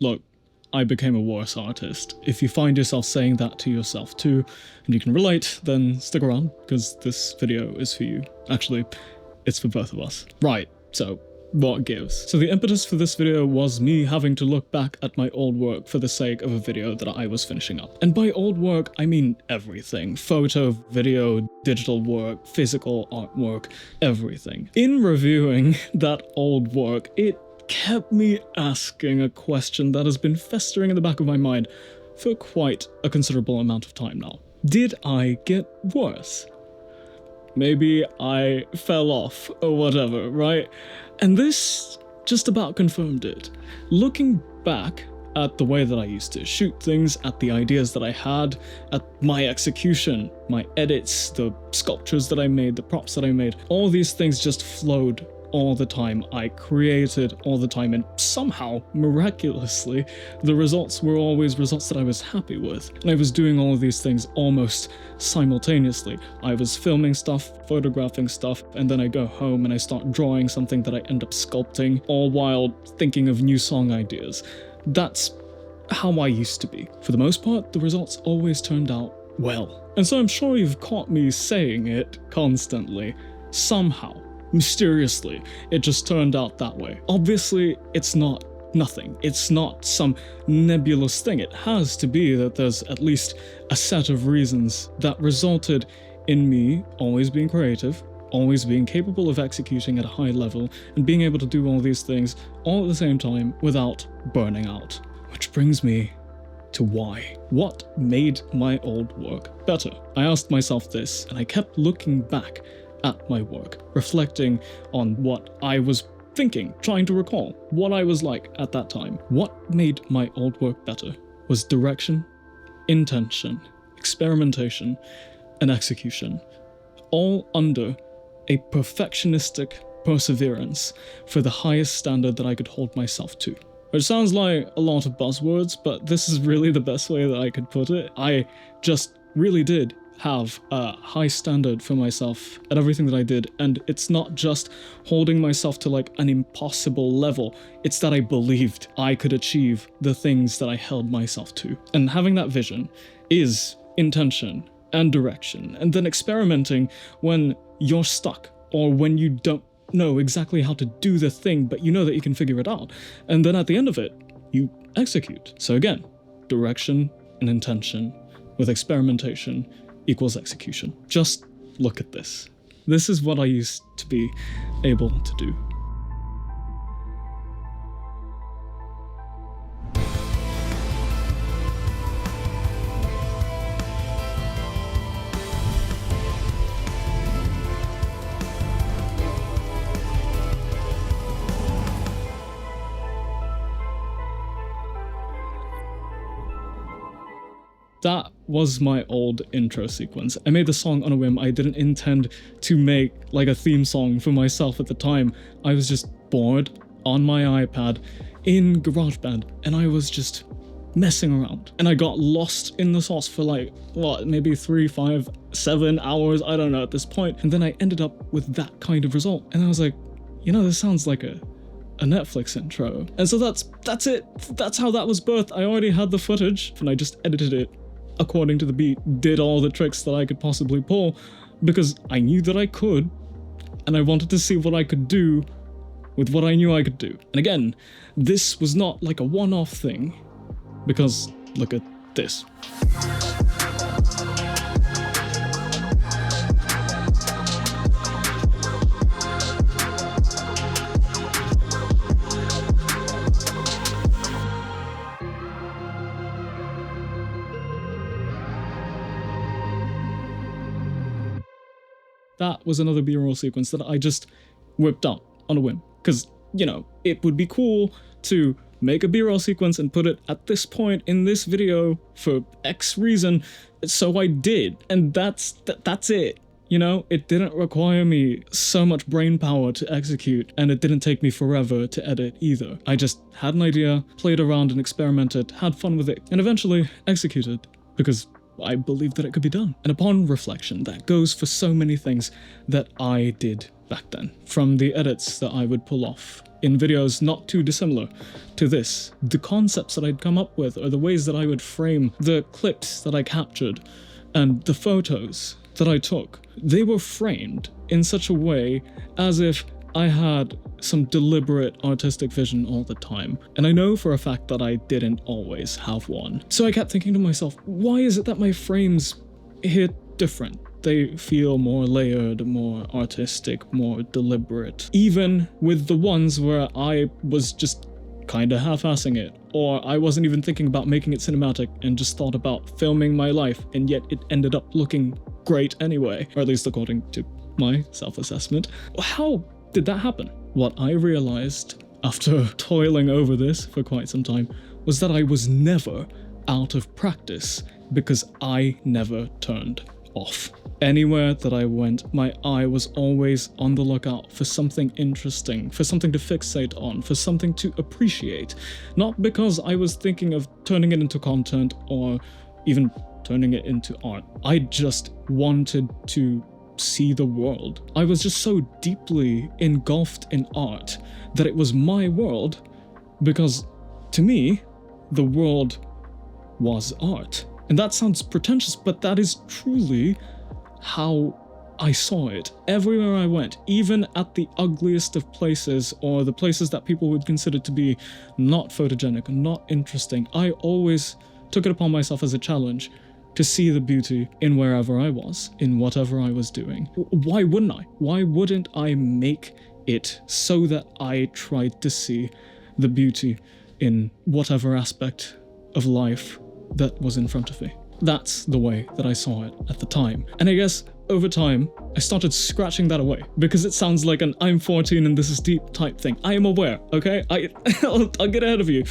look, I became a worse artist. If you find yourself saying that to yourself too, and you can relate, then stick around, because this video is for you. Actually, it's for both of us. Right, so what gives? So the impetus for this video was me having to look back at my old work for the sake of a video that I was finishing up. And by old work, I mean everything. Photo, video, digital work, physical artwork, everything. In reviewing that old work, it kept me asking a question that has been festering in the back of my mind for quite a considerable amount of time now. Did I get worse? Maybe I fell off or whatever, right? And this just about confirmed it. Looking back at the way that I used to shoot things, at the ideas that I had, at my execution, my edits, the sculptures that I made, the props that I made, all these things just flowed all the time. I created all the time, and somehow, miraculously, the results were always results that I was happy with. And I was doing all of these things almost simultaneously. I was filming stuff, photographing stuff, and then I go home and I start drawing something that I end up sculpting, all while thinking of new song ideas. That's how I used to be. For the most part, the results always turned out well. And so I'm sure you've caught me saying it constantly. Somehow, mysteriously, it just turned out that way. Obviously, it's not nothing. It's not some nebulous thing. It has to be that there's at least a set of reasons that resulted in me always being creative, always being capable of executing at a high level, and being able to do all these things all at the same time without burning out. Which brings me to why. What made my old work better? I asked myself this, and I kept looking back at my work, reflecting on what I was thinking, trying to recall what I was like at that time. What made my old work better was direction, intention, experimentation, and execution, all under a perfectionistic perseverance for the highest standard that I could hold myself to. Which sounds like a lot of buzzwords, but this is really the best way that I could put it. I just really did have a high standard for myself at everything that I did, and it's not just holding myself to like an impossible level, it's that I believed I could achieve the things that I held myself to. And having that vision is intention and direction, and then experimenting when you're stuck or when you don't know exactly how to do the thing, but you know that you can figure it out, and then at the end of it, you execute. So again, direction and intention with experimentation equals execution. Just look at this. This is what I used to be able to do. That was my old intro sequence. I made the song on a whim. I didn't intend to make like a theme song for myself at the time. I was just bored on my iPad in GarageBand, and I was just messing around. And I got lost in the sauce for like, what, maybe 3, 5, 7 hours, I don't know at this point. And then I ended up with that kind of result. And I was like, you know, this sounds like a Netflix intro. And so that's it. That's how that was birthed. I already had the footage, and I just edited it according to the beat, did all the tricks that I could possibly pull, because I knew that I could, and I wanted to see what I could do with what I knew I could do. And again, this was not like a one-off thing, because look at this. That was another B-roll sequence that I just whipped out on a whim. Because, you know, it would be cool to make a B-roll sequence and put it at this point in this video for X reason, so I did. And that's it. You know, it didn't require me so much brain power to execute, and it didn't take me forever to edit either. I just had an idea, played around and experimented, had fun with it, and eventually executed, because I believed that it could be done. And upon reflection, that goes for so many things that I did back then. From the edits that I would pull off in videos not too dissimilar to this. The concepts that I'd come up with, or the ways that I would frame the clips that I captured, and the photos that I took, they were framed in such a way as if I had some deliberate artistic vision all the time. And I know for a fact that I didn't always have one. So I kept thinking to myself, why is it that my frames hit different? They feel more layered, more artistic, more deliberate. Even with the ones where I was just kinda half-assing it, or I wasn't even thinking about making it cinematic and just thought about filming my life, and yet it ended up looking great anyway, or at least according to my self-assessment. How did that happen? What I realized after toiling over this for quite some time was that I was never out of practice because I never turned off. Anywhere that I went, my eye was always on the lookout for something interesting, for something to fixate on, for something to appreciate. Not because I was thinking of turning it into content or even turning it into art. I just wanted to see the world. I was just so deeply engulfed in art that it was my world, because to me, the world was art. And that sounds pretentious, but that is truly how I saw it. Everywhere I went, even at the ugliest of places, or the places that people would consider to be not photogenic, not interesting, I always took it upon myself as a challenge to see the beauty in wherever I was, in whatever I was doing. Why wouldn't I? Why wouldn't I make it so that I tried to see the beauty in whatever aspect of life that was in front of me? That's the way that I saw it at the time. And I guess over time, I started scratching that away, because it sounds like an I'm 14 and this is deep type thing. I am aware, okay? I'll get ahead of you.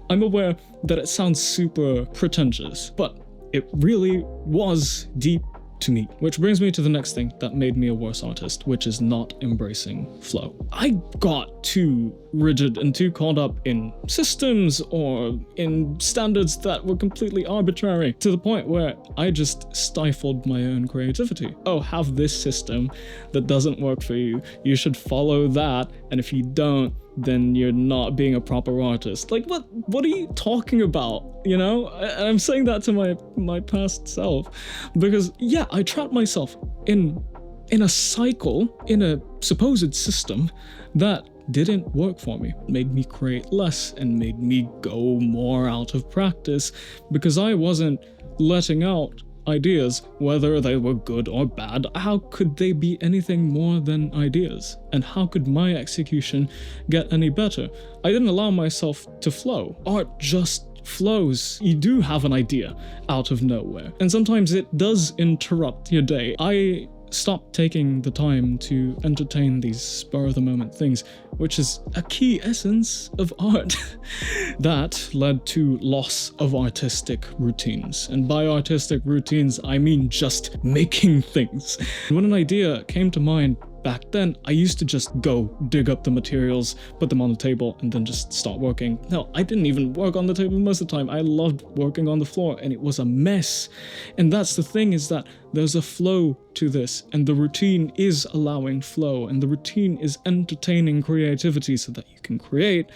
I'm aware that it sounds super pretentious, but it really was deep to me. Which brings me to the next thing that made me a worse artist, which is not embracing flow. I got too rigid and too caught up in systems or in standards that were completely arbitrary, to the point where I just stifled my own creativity. Oh, have this system that doesn't work for you. You should follow that, and if you don't, then you're not being a proper artist. Like, what are you talking about? You know? I'm saying that to my past self, because yeah, I trapped myself in a cycle, in a supposed system that didn't work for me. It made me create less and made me go more out of practice, because I wasn't letting out ideas, whether they were good or bad. How could they be anything more than ideas? And how could my execution get any better? I didn't allow myself to flow. Art just flows. You do have an idea out of nowhere, and sometimes it does interrupt your day. I stopped taking the time to entertain these spur-of-the-moment things, which is a key essence of art. That led to loss of artistic routines. And by artistic routines, I mean just making things. When an idea came to mind back then, I used to just go dig up the materials, put them on the table, and then just start working. No, I didn't even work on the table most of the time. I loved working on the floor, and it was a mess. And that's the thing, is that there's a flow to this, and the routine is allowing flow, and the routine is entertaining creativity so that you can create,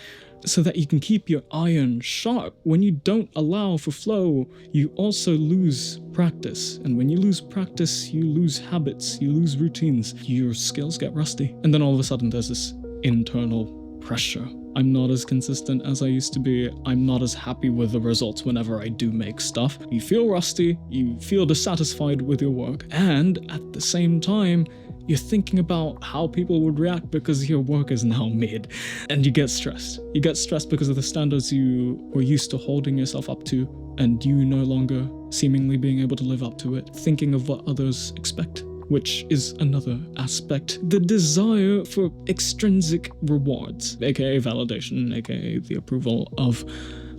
so that you can keep your iron sharp. When you don't allow for flow, you also lose practice. And when you lose practice, you lose habits, you lose routines, your skills get rusty. And then all of a sudden there's this internal pressure. I'm not as consistent as I used to be. I'm not as happy with the results whenever I do make stuff. You feel rusty, you feel dissatisfied with your work, and at the same time, you're thinking about how people would react because your work is now made, and you get stressed. You get stressed because of the standards you were used to holding yourself up to, and you no longer seemingly being able to live up to it, thinking of what others expect, which is another aspect. The desire for extrinsic rewards, aka validation, aka the approval of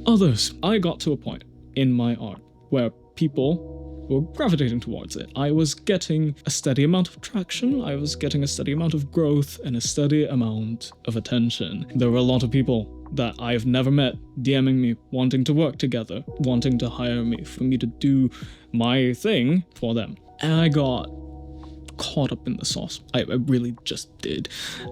others. I got to a point in my art where people were gravitating towards it. I was getting a steady amount of traction, I was getting a steady amount of growth, and a steady amount of attention. There were a lot of people that I've never met DMing me, wanting to work together, wanting to hire me, for me to do my thing for them. And I got caught up in the sauce. I really just did.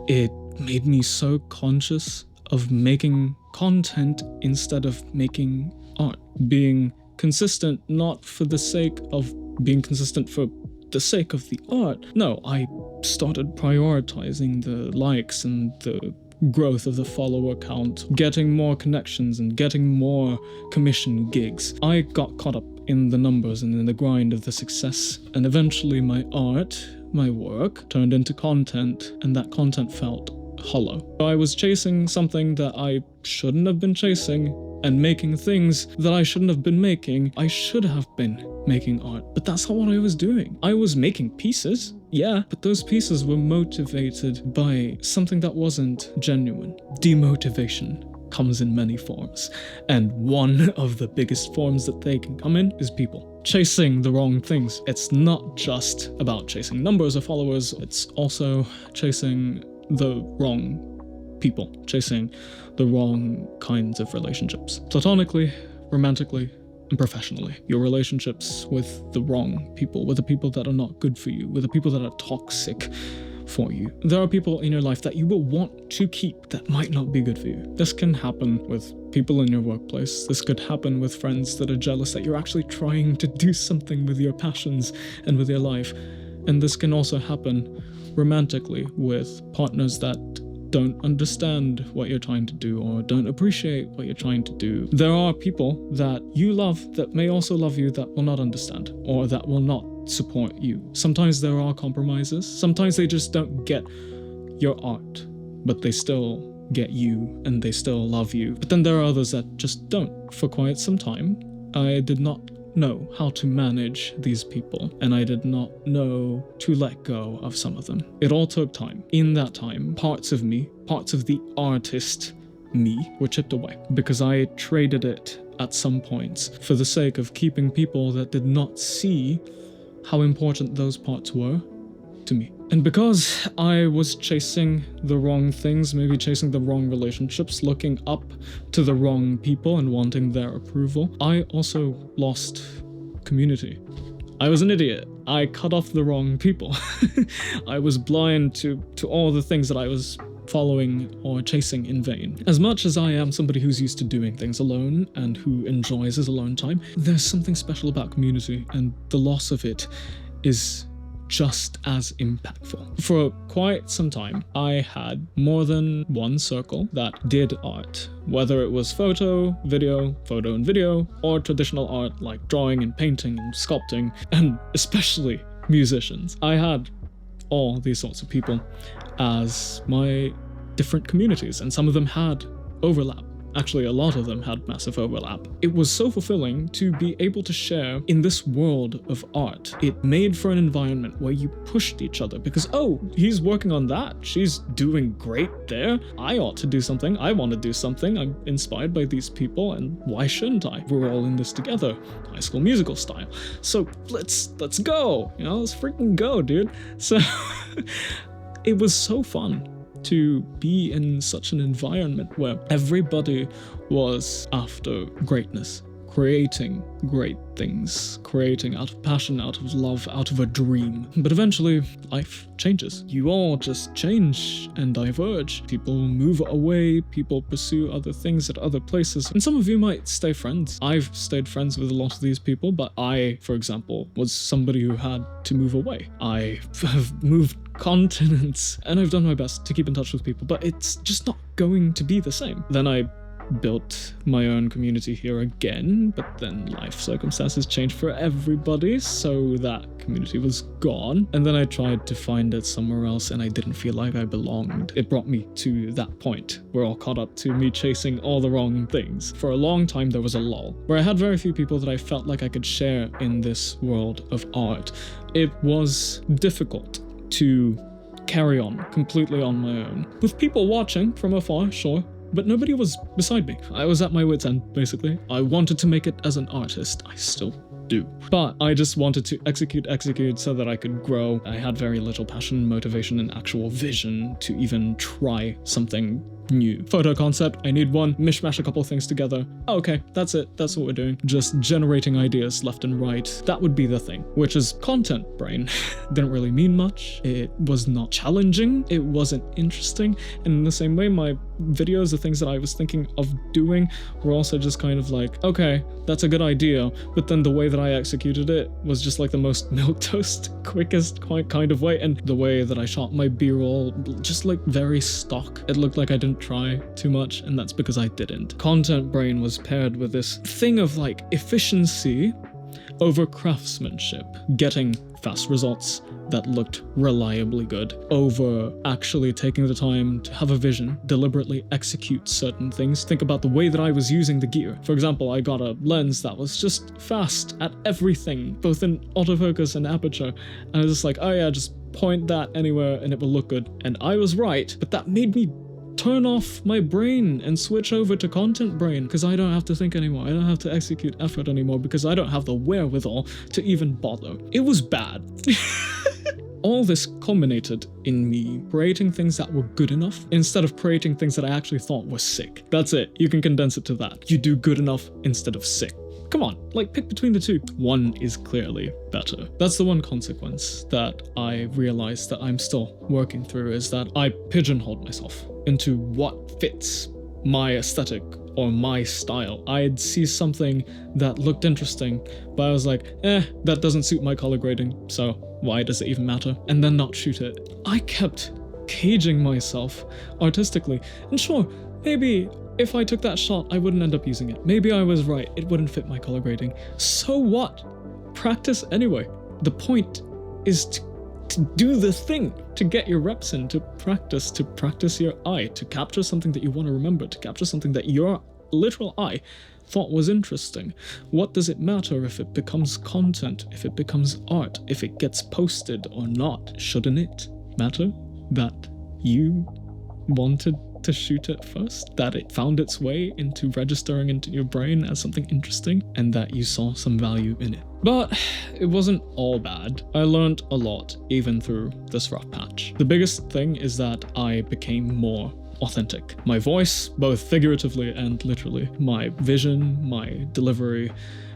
It made me so conscious of making content instead of making art. Being consistent not for the sake of being consistent for the sake of the art. No, I started prioritizing the likes and the growth of the follower count, getting more connections and getting more commission gigs. I got caught up in the numbers and in the grind of the success, and eventually my art, my work, turned into content, and that content felt hollow. I was chasing something that I shouldn't have been chasing, and making things that I shouldn't have been making. I should have been making art, but that's not what I was doing. I was making pieces, yeah, but those pieces were motivated by something that wasn't genuine. Demotivation comes in many forms, and one of the biggest forms that they can come in is people chasing the wrong things. It's not just about chasing numbers of followers, it's also chasing the wrong people, chasing the wrong kinds of relationships. Platonically, romantically, and professionally. Your relationships with the wrong people, with the people that are not good for you, with the people that are toxic for you. There are people in your life that you will want to keep that might not be good for you. This can happen with people in your workplace. This could happen with friends that are jealous that you're actually trying to do something with your passions and with your life. And this can also happen romantically with partners that don't understand what you're trying to do or don't appreciate what you're trying to do. There are people that you love that may also love you that will not understand or that will not support you. Sometimes there are compromises. Sometimes they just don't get your art, but they still get you and they still love you. But then there are others that just don't. For quite some time, I did not know how to manage these people, and I did not know to let go of some of them. It all took time. In that time, parts of me, parts of the artist me, were chipped away because I traded it at some points for the sake of keeping people that did not see how important those parts were to me. And because I was chasing the wrong things, maybe chasing the wrong relationships, looking up to the wrong people and wanting their approval, I also lost community. I was an idiot. I cut off the wrong people. I was blind to all the things that I was following or chasing in vain. As much as I am somebody who's used to doing things alone and who enjoys his alone time, there's something special about community, and the loss of it is just as impactful. For quite some time, I had more than one circle that did art, whether it was photo and video, or traditional art like drawing and painting and sculpting, and especially musicians. I had all these sorts of people as my different communities, and some of them had overlap. Actually, a lot of them had massive overlap. It was so fulfilling to be able to share in this world of art. It made for an environment where you pushed each other because, oh, he's working on that. She's doing great there. I ought to do something. I want to do something. I'm inspired by these people, and why shouldn't I? We're all in this together. High School Musical style. So let's go. Let's freaking go, dude. So it was so fun to be in such an environment where everybody was after greatness, creating great things, creating out of passion, out of love, out of a dream. But eventually, life changes. You all just change and diverge. People move away, people pursue other things at other places, and some of you might stay friends. I've stayed friends with a lot of these people, but I, for example, was somebody who had to move away. I have moved continents, and I've done my best to keep in touch with people, but it's just not going to be the same. Then I built my own community here again, but then life circumstances changed for everybody, so that community was gone. And then I tried to find it somewhere else, and I didn't feel like I belonged. It brought me to that point. We're all caught up to me chasing all the wrong things. For a long time, there was a lull, where I had very few people that I felt like I could share in this world of art. It was difficult to carry on completely on my own. With people watching from afar, sure, but nobody was beside me. I was at my wit's end, basically. I wanted to make it as an artist. I still do. But I just wanted to execute so that I could grow. I had very little passion, motivation, and actual vision to even try something new. Photo concept, I need one, mishmash a couple things together. Oh, okay, that's it. That's what we're doing. Just generating ideas left and right. That would be the thing, which is content brain. Didn't really mean much. It was not challenging. It wasn't interesting. And in the same way, my videos, the things that I was thinking of doing were also just kind of like, okay, that's a good idea, but then the way that I executed it was just like the most milquetoast, quickest kind of way, and the way that I shot my B-roll just like very stock. It looked like I didn't try too much, and that's because I didn't. Content brain was paired with this thing of like efficiency over craftsmanship, getting fast results that looked reliably good, over actually taking the time to have a vision, deliberately execute certain things. Think about the way that I was using the gear. For example, I got a lens that was just fast at everything, both in autofocus and aperture, and I was just like, oh yeah, just point that anywhere and it will look good. And I was right, but that made me turn off my brain and switch over to content brain, because I don't have to think anymore. I don't have to execute effort anymore, because I don't have the wherewithal to even bother. It was bad. All this culminated in me creating things that were good enough instead of creating things that I actually thought were sick. That's it. You can condense it to that. You do good enough instead of sick. Come on, like pick between the two. One is clearly better. That's the one consequence that I realized that I'm still working through, is that I pigeonholed myself into what fits my aesthetic or my style. I'd see something that looked interesting, but I was like, that doesn't suit my color grading, so why does it even matter? And then not shoot it. I kept caging myself artistically, and sure, maybe if I took that shot, I wouldn't end up using it. Maybe I was right, it wouldn't fit my color grading. So what? Practice anyway. The point is to do the thing, to get your reps in, to practice your eye, to capture something that you want to remember, to capture something that your literal eye thought was interesting. What does it matter if it becomes content, if it becomes art, if it gets posted or not? Shouldn't it matter that you wanted to shoot it first, that it found its way into registering into your brain as something interesting, and that you saw some value in it? But it wasn't all bad. I learned a lot even through this rough patch. The biggest thing is that I became more authentic. My voice, both figuratively and literally, my vision, my delivery,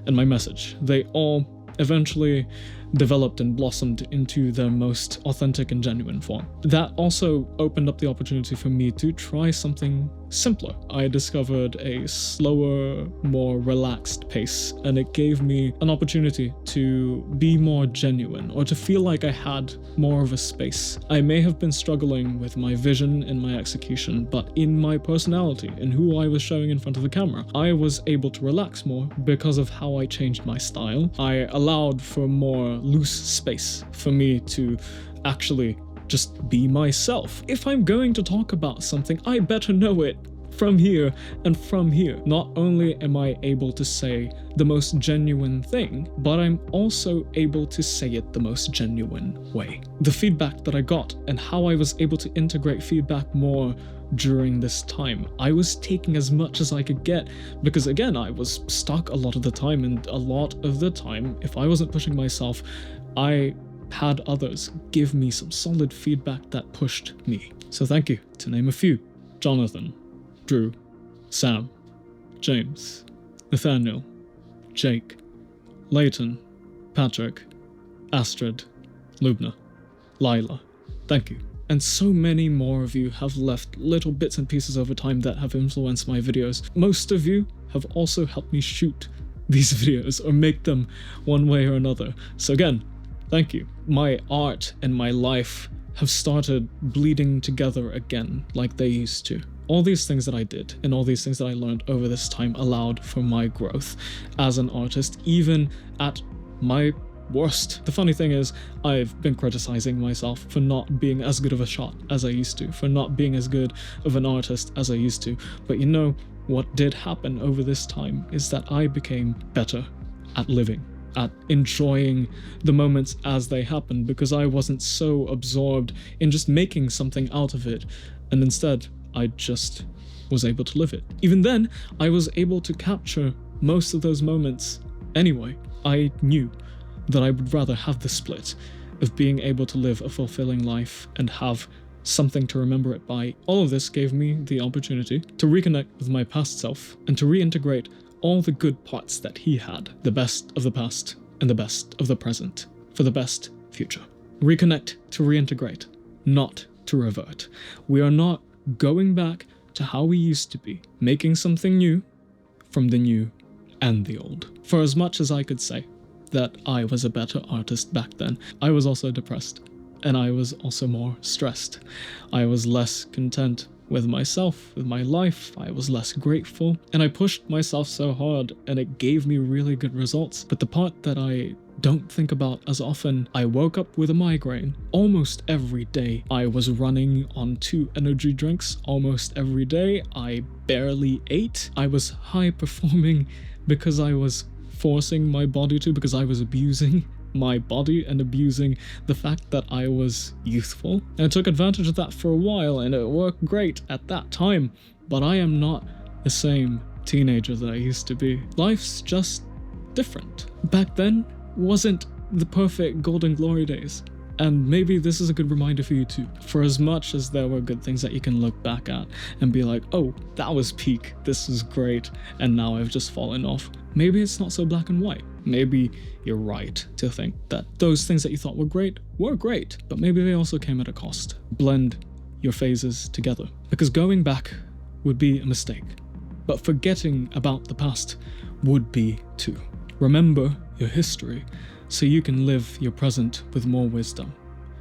and my message, they all eventually developed and blossomed into their most authentic and genuine form. That also opened up the opportunity for me to try something simpler. I discovered a slower, more relaxed pace, and it gave me an opportunity to be more genuine, or to feel like I had more of a space. I may have been struggling with my vision and my execution, but in my personality, in who I was showing in front of the camera, I was able to relax more because of how I changed my style. I allowed for more loose space for me to actually just be myself. If I'm going to talk about something, I better know it from here and from here. Not only am I able to say the most genuine thing, but I'm also able to say it the most genuine way. The feedback that I got and how I was able to integrate feedback more during this time, I was taking as much as I could get, because again, I was stuck a lot of the time, and a lot of the time, if I wasn't pushing myself, I had others give me some solid feedback that pushed me. So thank you, to name a few: Jonathan, Drew, Sam, James, Nathaniel, Jake, Leighton, Patrick, Astrid, Lubna, Lila. Thank you. And so many more of you have left little bits and pieces over time that have influenced my videos. Most of you have also helped me shoot these videos or make them one way or another. So again, thank you. My art and my life have started bleeding together again like they used to. All these things that I did and all these things that I learned over this time allowed for my growth as an artist, even at my worst. The funny thing is, I've been criticizing myself for not being as good of a shot as I used to, for not being as good of an artist as I used to. But you know, what did happen over this time is that I became better at living, at enjoying the moments as they happened, because I wasn't so absorbed in just making something out of it, and instead I just was able to live it. Even then, I was able to capture most of those moments anyway. I knew that I would rather have the split of being able to live a fulfilling life and have something to remember it by. All of this gave me the opportunity to reconnect with my past self and to reintegrate all the good parts that he had, the best of the past and the best of the present, for the best future. Reconnect to reintegrate, not to revert. We are not going back to how we used to be, making something new from the new and the old. For as much as I could say that I was a better artist back then, I was also depressed, and I was also more stressed. I was less content with myself, with my life. I was less grateful, and I pushed myself so hard, and it gave me really good results. But the part that I don't think about as often, I woke up with a migraine almost every day. I was running on 2 energy drinks almost every day. I barely ate. I was high performing because I was forcing my body to, because I was abusing my body and abusing the fact that I was youthful. And I took advantage of that for a while, and it worked great at that time, but I am not the same teenager that I used to be. Life's just different. Back then wasn't the perfect golden glory days. And maybe this is a good reminder for you too. For as much as there were good things that you can look back at and be like, oh, that was peak, this was great, and now I've just fallen off. Maybe it's not so black and white. Maybe you're right to think that those things that you thought were great, but maybe they also came at a cost. Blend your phases together. Because going back would be a mistake, but forgetting about the past would be too. Remember your history so you can live your present with more wisdom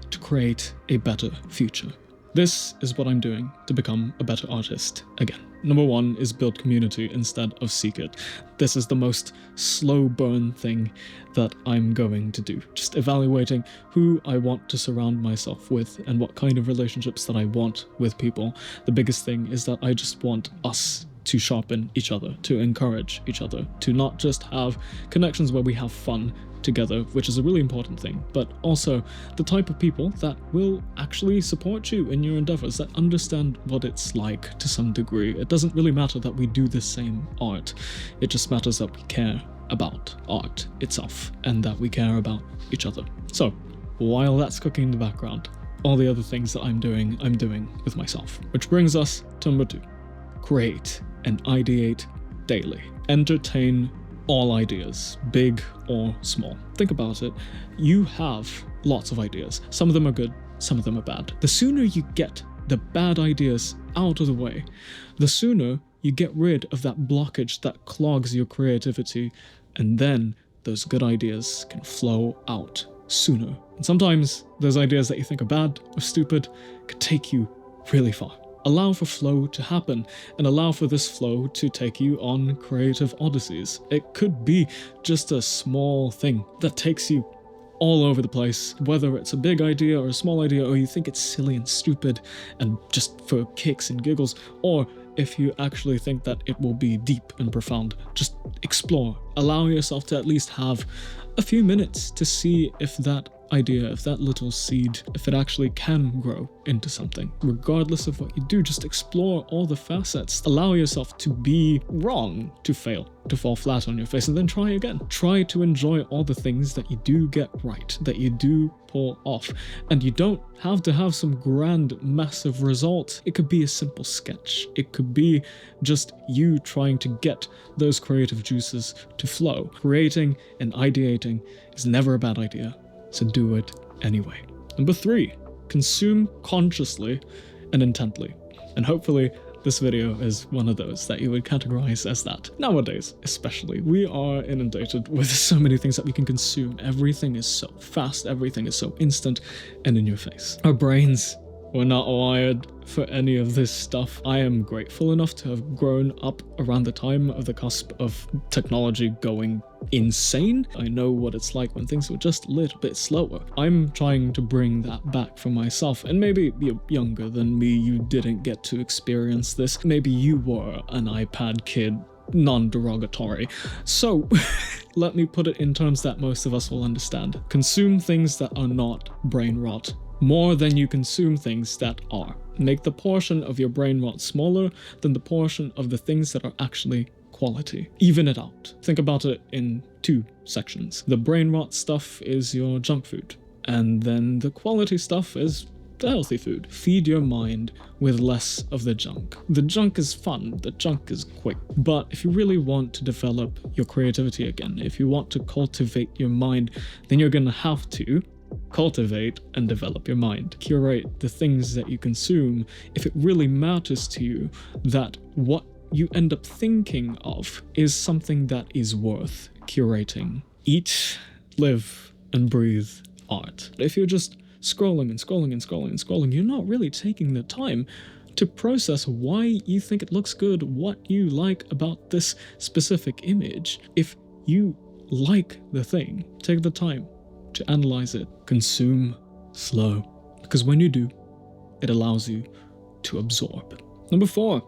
to create a better future. This is what I'm doing to become a better artist again. Number 1 is build community instead of seek it. This is the most slow burn thing that I'm going to do. Just evaluating who I want to surround myself with and what kind of relationships that I want with people. The biggest thing is that I just want us to sharpen each other, to encourage each other, to not just have connections where we have fun together, which is a really important thing, but also the type of people that will actually support you in your endeavors, that understand what it's like to some degree. It doesn't really matter that we do the same art, it just matters that we care about art itself and that we care about each other. So while that's cooking in the background, all the other things that I'm doing with myself. Which brings us to number 2. Create and ideate daily. Entertain all ideas, big or small. Think about it. You have lots of ideas. Some of them are good, some of them are bad. The sooner you get the bad ideas out of the way, the sooner you get rid of that blockage that clogs your creativity, and then those good ideas can flow out sooner. And sometimes those ideas that you think are bad or stupid could take you really far. Allow for flow to happen, and allow for this flow to take you on creative odysseys. It could be just a small thing that takes you all over the place, whether it's a big idea or a small idea, or you think it's silly and stupid and just for kicks and giggles, or if you actually think that it will be deep and profound. Just explore. Allow yourself to at least have a few minutes to see if that idea, if that little seed, if it actually can grow into something. Regardless of what you do, just explore all the facets. Allow yourself to be wrong, to fail, to fall flat on your face, and then try again. Try to enjoy all the things that you do get right, that you do pull off. And you don't have to have some grand, massive result. It could be a simple sketch. It could be just you trying to get those creative juices to flow. Creating and ideating is never a bad idea, so do it anyway. Number 3, consume consciously and intently. And hopefully this video is one of those that you would categorize as that. Nowadays, especially, we are inundated with so many things that we can consume. Everything is so fast, everything is so instant and in your face. Our brains were not wired for any of this stuff. I am grateful enough to have grown up around the time of the cusp of technology going insane. I know what it's like when things were just a little bit slower. I'm trying to bring that back for myself, and maybe you're younger than me, you didn't get to experience this. Maybe you were an iPad kid, non-derogatory. So let me put it in terms that most of us will understand. Consume things that are not brain rot more than you consume things that are. Make the portion of your brain rot smaller than the portion of the things that are actually quality. Even it out. Think about it in 2 sections. The brain rot stuff is your junk food, and then the quality stuff is the healthy food. Feed your mind with less of the junk. The junk is fun, the junk is quick, but if you really want to develop your creativity again, if you want to cultivate your mind, then you're gonna have to cultivate and develop your mind. Curate the things that you consume if it really matters to you that what you end up thinking of is something that is worth curating. Eat, live, and breathe art. If you're just scrolling and scrolling and scrolling and scrolling, you're not really taking the time to process why you think it looks good, what you like about this specific image. If you like the thing, take the time to analyze it. Consume slow, because when you do, it allows you to absorb. Number 4,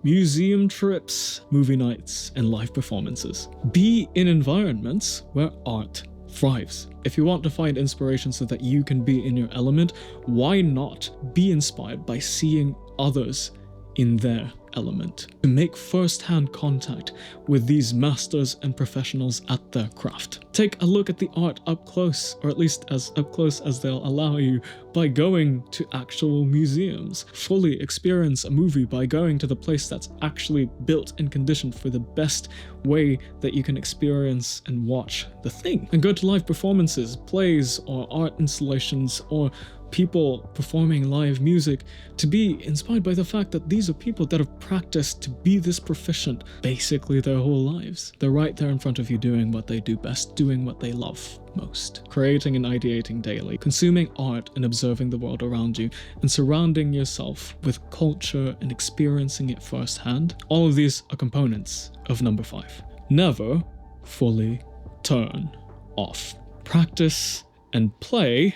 museum trips, movie nights, and live performances. Be in environments where art thrives. If you want to find inspiration so that you can be in your element, why not be inspired by seeing others in their element? To make first-hand contact with these masters and professionals at their craft. Take a look at the art up close, or at least as up close as they'll allow you, by going to actual museums. Fully experience a movie by going to the place that's actually built and conditioned for the best way that you can experience and watch the thing. And go to live performances, plays, or art installations, or people performing live music, to be inspired by the fact that these are people that have practiced to be this proficient basically their whole lives. They're right there in front of you doing what they do best, doing what they love most. Creating and ideating daily, consuming art and observing the world around you, and surrounding yourself with culture and experiencing it firsthand. All of these are components of number 5. Never fully turn off. Practice and play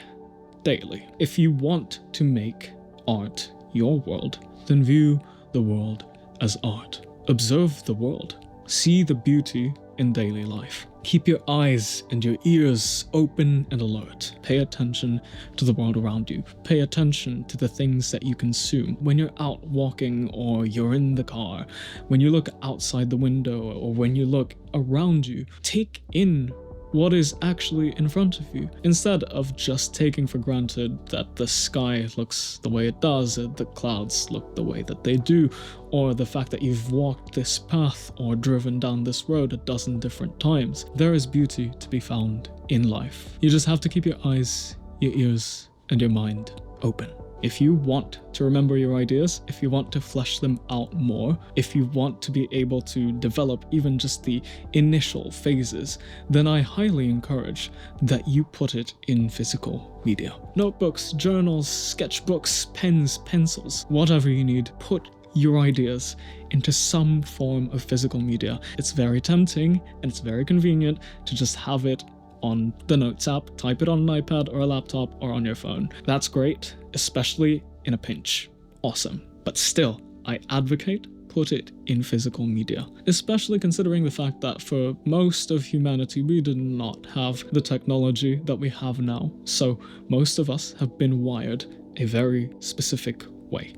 daily. If you want to make art your world, then view the world as art. Observe the world. See the beauty in daily life. Keep your eyes and your ears open and alert. Pay attention to the world around you. Pay attention to the things that you consume. When you're out walking or you're in the car, when you look outside the window or when you look around you, take in what is actually in front of you, instead of just taking for granted that the sky looks the way it does, the clouds look the way that they do, or the fact that you've walked this path or driven down this road a dozen different times. There is beauty to be found in life. You just have to keep your eyes, your ears, and your mind open. If you want to remember your ideas, if you want to flesh them out more, if you want to be able to develop even just the initial phases, then I highly encourage that you put it in physical media. Notebooks, journals, sketchbooks, pens, pencils, whatever you need, put your ideas into some form of physical media. It's very tempting and it's very convenient to just have it on the Notes app, type it on an iPad or a laptop or on your phone. That's great, especially in a pinch. Awesome. But still, I advocate put it in physical media, especially considering the fact that for most of humanity, we did not have the technology that we have now. So most of us have been wired a very specific way.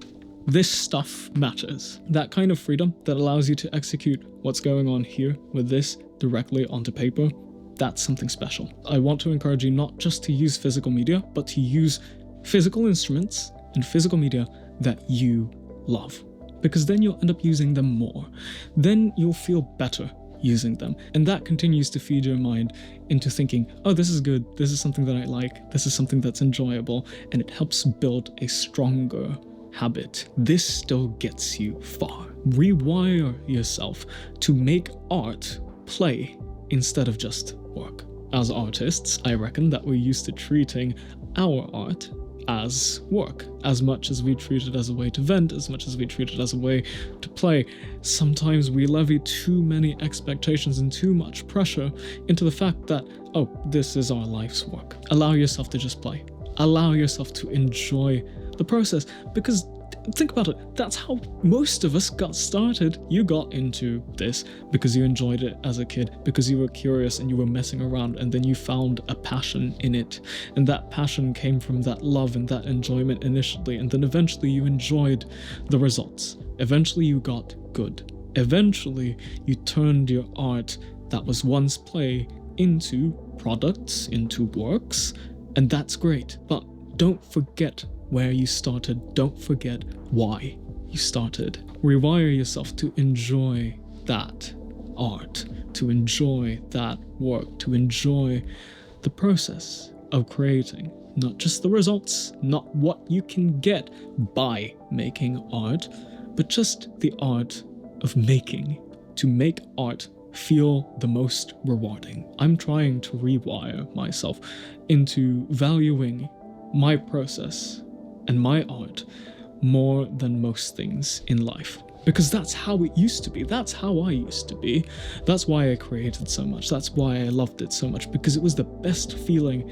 This stuff matters. That kind of freedom that allows you to execute what's going on here with this directly onto paper, that's something special. I want to encourage you not just to use physical media, but to use physical instruments and physical media that you love. Because then you'll end up using them more. Then you'll feel better using them. And that continues to feed your mind into thinking, oh, this is good, this is something that I like, this is something that's enjoyable, and it helps build a stronger habit. This still gets you far. Rewire yourself to make art play instead of just work. As artists, I reckon that we're used to treating our art as work, as much as we treat it as a way to vent, as much as we treat it as a way to play. Sometimes we levy too many expectations and too much pressure into the fact that, oh, this is our life's work. Allow yourself to just play. Allow yourself to enjoy the process, because think about it, that's how most of us got started. You got into this because you enjoyed it as a kid, because you were curious and you were messing around, and then you found a passion in it. And that passion came from that love and that enjoyment initially, and then eventually you enjoyed the results. Eventually you got good. Eventually you turned your art that was once play into products, into works, and that's great. But don't forget where you started. Don't forget why you started. Rewire yourself to enjoy that art, to enjoy that work, to enjoy the process of creating. not just the results, not what you can get by making art, but just the art of making, to make art feel the most rewarding. I'm trying to rewire myself into valuing my process and my art more than most things in life. Because that's how it used to be. That's how I used to be. That's why I created so much. That's why I loved it so much, because it was the best feeling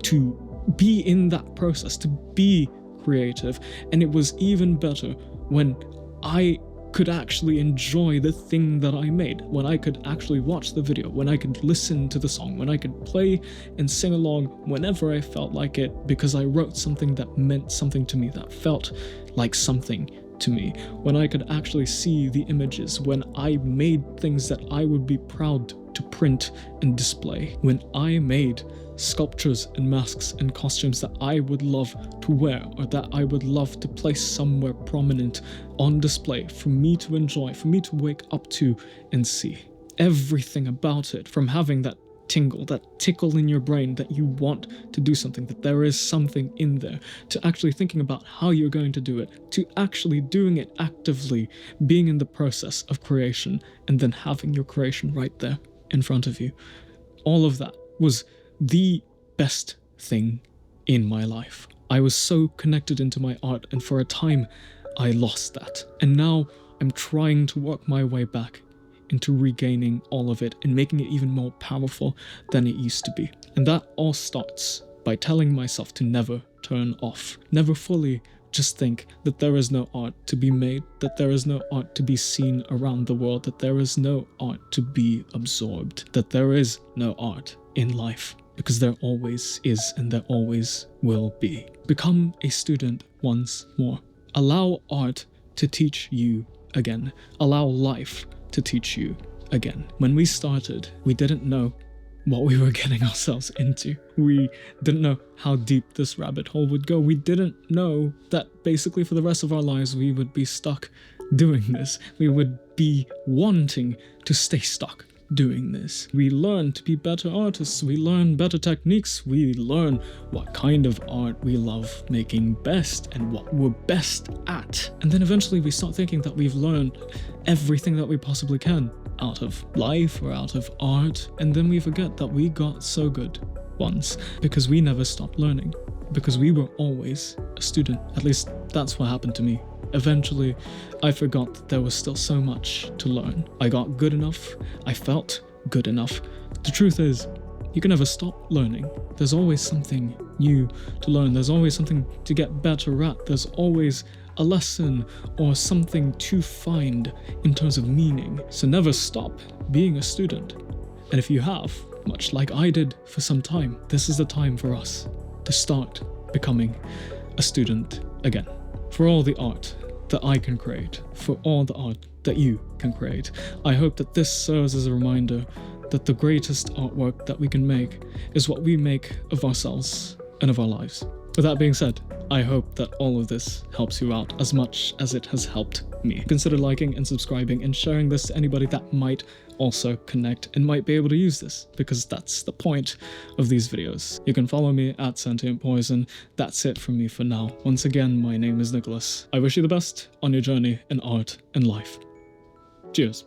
to be in that process, to be creative. And it was even better when I could actually enjoy the thing that I made, when I could actually watch the video, when I could listen to the song, when I could play and sing along whenever I felt like it, because I wrote something that meant something to me, that felt like something to me, when I could actually see the images, when I made things that I would be proud to print and display, when I made sculptures and masks and costumes that I would love to wear, or that I would love to place somewhere prominent on display for me to enjoy, for me to wake up to and see. Everything about it, from having that tingle, that tickle in your brain that you want to do something, that there is something in there, to actually thinking about how you're going to do it, to actually doing it actively, being in the process of creation, and then having your creation right there in front of you. All of that was the best thing in my life. I was so connected into my art, and for a time I lost that. And now I'm trying to work my way back into regaining all of it and making it even more powerful than it used to be. And that all starts by telling myself to never turn off, never fully just think that there is no art to be made, that there is no art to be seen around the world, that there is no art to be absorbed, that there is no art in life, because there always is and there always will be. Become a student once more. Allow art to teach you again. Allow life to teach you again. When we started, we didn't know what we were getting ourselves into. We didn't know how deep this rabbit hole would go. We didn't know that basically for the rest of our lives we would be stuck doing this. We would be wanting to stay stuck doing this. We learn to be better artists, we learn better techniques, we learn what kind of art we love making best and what we're best at. And then eventually we start thinking that we've learned everything that we possibly can out of life or out of art, and then we forget that we got so good once because we never stopped learning, because we were always a student. At least that's what happened to me. Eventually, I forgot that there was still so much to learn. I got good enough. I felt good enough. The truth is, you can never stop learning. There's always something new to learn. There's always something to get better at. There's always a lesson or something to find in terms of meaning. So never stop being a student. And if you have, much like I did for some time, this is the time for us to start becoming a student again. For all the art that I can create, for all the art that you can create, I hope that this serves as a reminder that the greatest artwork that we can make is what we make of ourselves and of our lives. With that being said, I hope that all of this helps you out as much as it has helped me. Consider liking and subscribing and sharing this to anybody that might also connect and might be able to use this, because that's the point of these videos. You can follow me at Sentient Poison. That's it from me for now. Once again, my name is Nicholas. I wish you the best on your journey in art and life. Cheers.